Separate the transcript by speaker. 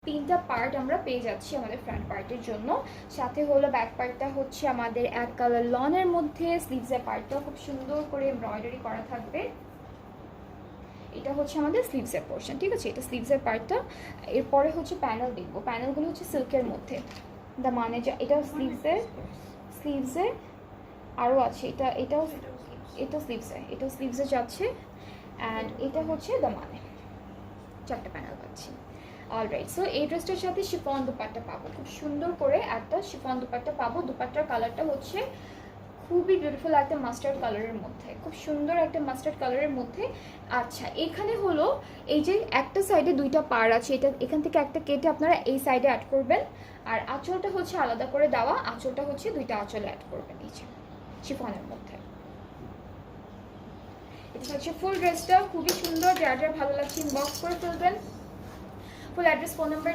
Speaker 1: তিনটা পার্ট আমরা পেয়ে যাচ্ছি আমাদের ফ্রন্ট পার্টের জন্য। সাথে হলো ব্যাক পার্টটা হচ্ছে আমাদের এক কালার লনের মধ্যে, স্লিভসের পার্টটাও খুব সুন্দর করে এমব্রয়ডারি করা থাকবে। এটা হচ্ছে আমাদের স্লিভসের পোর্শন, ঠিক আছে, এটা স্লিভসের পার্টটা। এরপরে হচ্ছে প্যানেল দেখবো, প্যানেলগুলো হচ্ছে সিল্কের মধ্যে, মানে যা এটা স্লিভসে আরও আছে, এটা স্লিভসে যাচ্ছে। অ্যান্ড এটা হচ্ছে দামানে, চারটা প্যানেল পাচ্ছি। অলরাইট, সো এই ড্রেসটার সাথে শিফন দুপাট্টা পাবো, খুব সুন্দর করে একটা শিফন দুপাট্টা পাবো। দুপাট্টার কালারটা হচ্ছে খুবই বিউটিফুল একটা মাস্টার্ড কালারের মধ্যে, খুব সুন্দর একটা মাস্টার্ড কালারের মধ্যে। আচ্ছা, এখানে হলো এই যে একটা সাইডে দুইটা পার আছে, এটা এখান থেকে একটা কেটে আপনারা এই সাইডে অ্যাড করবেন। আর আঁচলটা হচ্ছে আলাদা করে দেওয়া, আঁচলটা হচ্ছে দুইটা আঁচলে অ্যাড করবেন এই যে শিফনের মধ্যে। এটা হচ্ছে ফুল ড্রেসটা, খুবই সুন্দর, যার যার ভালো লাগছে ইনবক্স করে ফেলবেন। Full address, phone number